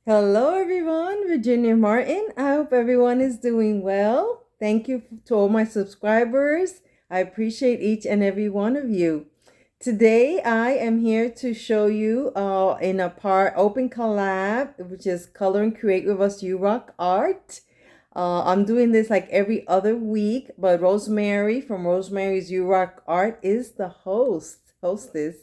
Hello, everyone. Virginia Martin. I hope everyone is doing well. Thank you to all my subscribers. I appreciate each and every one of you. Today, I am here to show you in a part open collab, which is Color and Create with Us You Rock Art. I'm doing this like every other week, but Rosemary from Rosemary's You Rock Art is the hostess.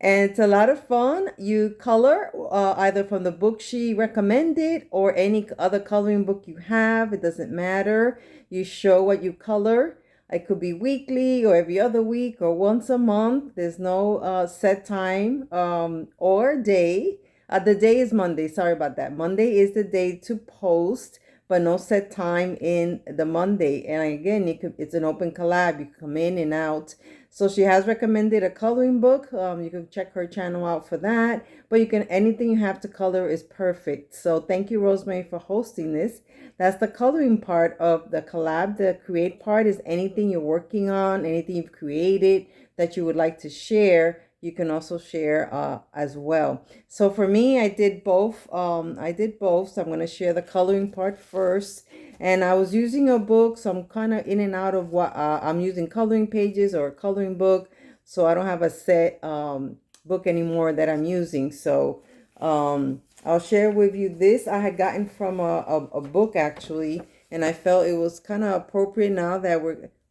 And it's a lot of fun. You color either from the book she recommended or any other coloring book you have. It doesn't matter. You show what you color. It could be weekly or every other week or once a month. There's no set time or day. The day is Monday. Sorry about that. Monday is the day to post, but no set time in the Monday. And again, it's an open collab. You can come in and out. So she has recommended a coloring book. You can check her channel out for that. But anything you have to color is perfect. So thank you, Rosemary, for hosting this. That's the coloring part of the collab. The create part is anything you're working on, anything you've created that you would like to share. You can also share as well. So for me, I did both. So I'm going to share the coloring part first. And I was using a book, so I'm kind of in and out of what I'm using coloring pages or a coloring book. So I don't have a set book anymore that I'm using. So I'll share with you this I had gotten from a book actually, and I felt it was kind of appropriate now that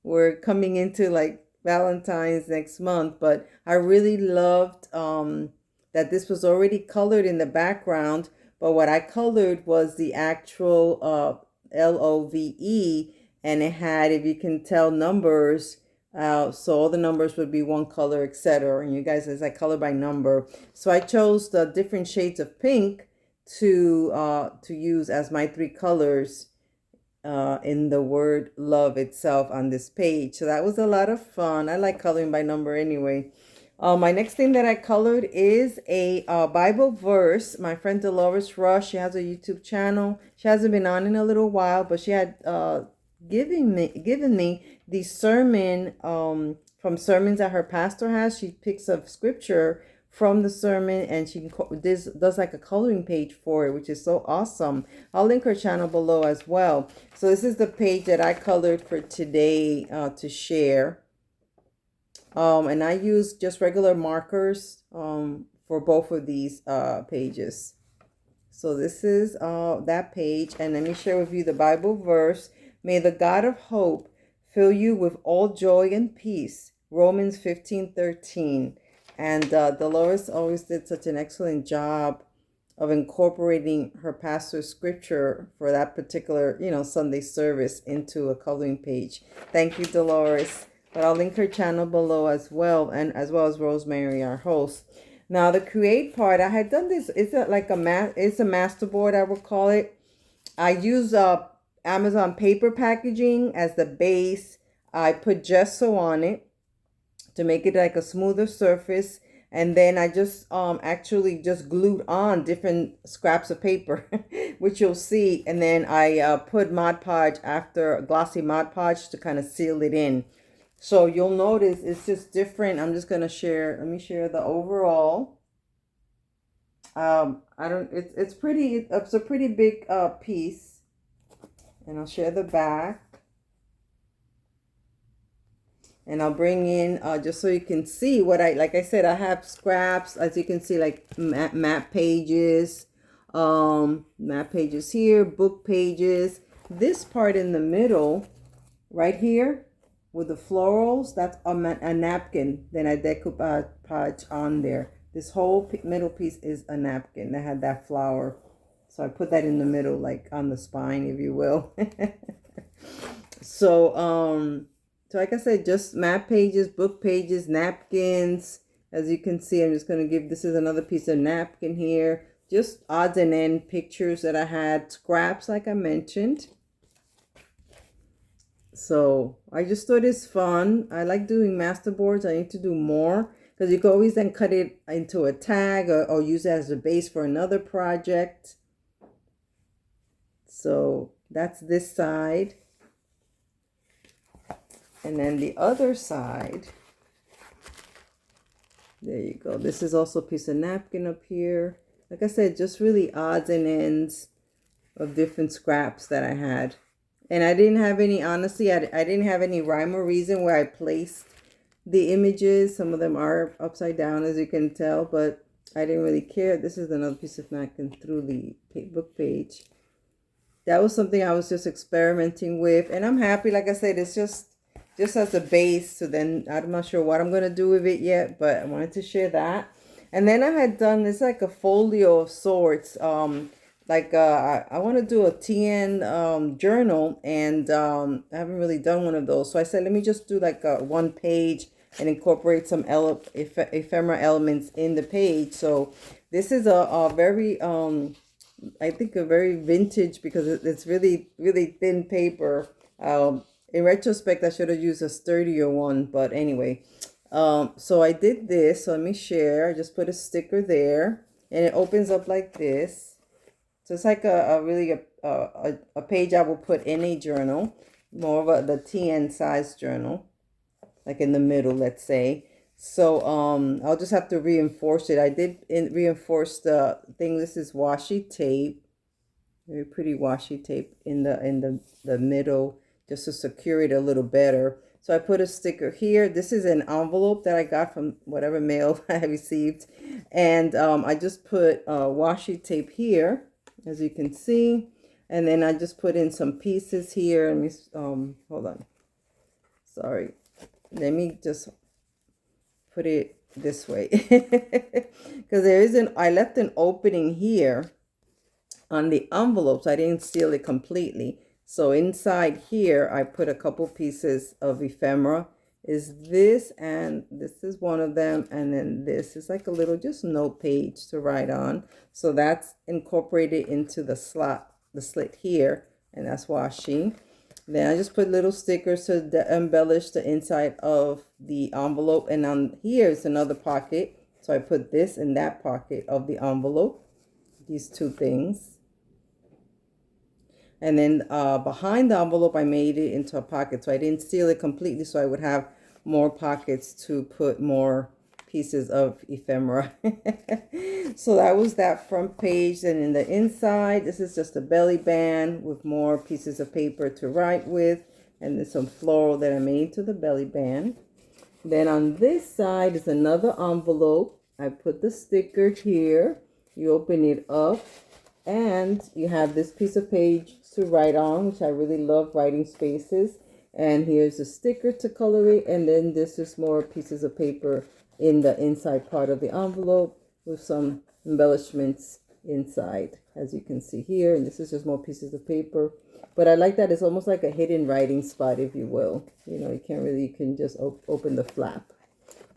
we're coming into like Valentine's next month. But I really loved that this was already colored in the background, but what I colored was the actual LOVE, and it had, if you can tell, numbers. So all the numbers would be one color, etc. And you guys, as I color by number. So I chose the different shades of pink to use as my three colors in the word love itself on this page. So that was a lot of fun. I like coloring by number anyway. My next thing that I colored is a Bible verse. My friend Dolores Rush, she has a YouTube channel. She hasn't been on in a little while, but she had given me the sermon from sermons that her pastor has. She picks up scripture from the sermon and she does like a coloring page for it, which is so awesome. I'll link her channel below as well. So this is the page that I colored for today to share. And I use just regular markers for both of these pages. So this is that page, and let me share with you the Bible verse. May the God of hope fill you with all joy and peace. Romans 15:13. And Dolores always did such an excellent job of incorporating her pastor's scripture for that particular, Sunday service into a coloring page. Thank you, Dolores. But I'll link her channel below as well, and as well as Rosemary, our host. Now the create part, I had done this. It's a masterboard, I would call it. I use Amazon paper packaging as the base. I put gesso on it to make it like a smoother surface, and then I just actually just glued on different scraps of paper which you'll see, and then I put Mod Podge after glossy Mod Podge to kind of seal it in. So you'll notice it's just different. I'm just gonna share. Let me share the overall. I don't. It's pretty. It's a pretty big piece, and I'll share the back. And I'll bring in just so you can see what like I said, I have scraps, as you can see, like map pages, here, book pages. This part in the middle, right here, with the florals, that's a napkin. Then I decoupage on there. This whole middle piece is a napkin that had that flower. So I put that in the middle, like on the spine, if you will. So like I said, just map pages, book pages, napkins. As you can see, I'm just going to give, this is another piece of napkin here. Just odds and end pictures that I had, scraps like I mentioned. So I just thought it's fun. I like doing masterboards. I need to do more because you can always then cut it into a tag or use it as a base for another project. So that's this side. And then the other side, there you go. This is also a piece of napkin up here. like I said, just really odds and ends of different scraps that I had. And I didn't have any, honestly, I didn't have any rhyme or reason where I placed the images. Some of them are upside down, as you can tell, but I didn't really care. This is another piece of napkin through the book page. That was something I was just experimenting with, and I'm happy. Like I said, it's just as a base. So then I'm not sure what I'm going to do with it yet, but I wanted to share that. And then I had done this like a folio of sorts. I want to do a TN journal, and I haven't really done one of those. So I said, let me just do like a 1 page and incorporate some ephemera elements in the page. So this is a very, I think a very vintage, because it's really, really thin paper. In retrospect, I should have used a sturdier one, but anyway. So I did this. So let me share. I just put a sticker there, and it opens up like this. So it's like a really a page I will put in a journal, more of the TN size journal, like in the middle, let's say. So I'll just have to reinforce it. I did reinforce the thing. This is washi tape, very pretty washi tape in the middle, just to secure it a little better. So I put a sticker here. This is an envelope that I got from whatever mail I received, and I just put washi tape here, as you can see, and then I just put in some pieces here. Let me hold on. Sorry, let me just put it this way, because I left an opening here on the envelopes. I didn't seal it completely. So inside here, I put a couple pieces of ephemera. Is this, and this is one of them, and then this is like a little just note page to write on. So that's incorporated into the slit here, and that's washi. Then I just put little stickers to embellish the inside of the envelope, and on here is another pocket. So I put this in that pocket of the envelope, these two things. And then behind the envelope, I made it into a pocket. So I didn't seal it completely, so I would have more pockets to put more pieces of ephemera. So that was that front page. And in the inside, this is just a belly band with more pieces of paper to write with. And then some floral that I made to the belly band. Then on this side is another envelope. I put the sticker here. You open it up, and you have this piece of page to write on, which I really love writing spaces. And here's a sticker to color it, and then this is more pieces of paper in the inside part of the envelope with some embellishments inside, as you can see here. And this is just more pieces of paper, but I like that it's almost like a hidden writing spot, if you will. You know, you can just open the flap.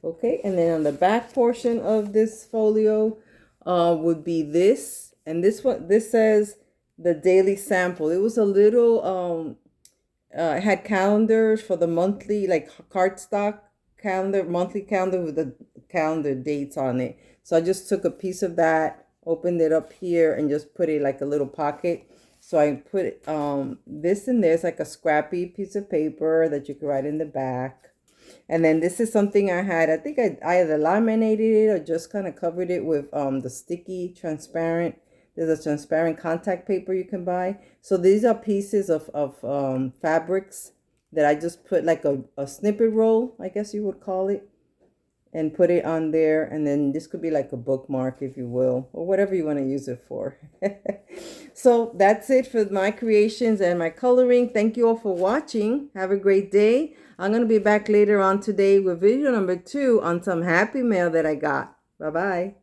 Okay, and then on the back portion of this folio would be this, and this says the daily sample. It was a little it had calendars for the monthly, like cardstock calendar, monthly calendar with the calendar dates on it. So I just took a piece of that, opened it up here, and just put it like a little pocket. So I put this in there. It's like a scrappy piece of paper that you could write in the back. And then this is something I had, I think I either laminated it or just kind of covered it with the sticky transparent. There's a transparent contact paper you can buy. So these are pieces of fabrics that I just put like a snippet roll, I guess you would call it, and put it on there. And then this could be like a bookmark, if you will, or whatever you want to use it for. So that's it for my creations and my coloring. Thank you all for watching. Have a great day. I'm going to be back later on today with video number 2 on some happy mail that I got. Bye-bye.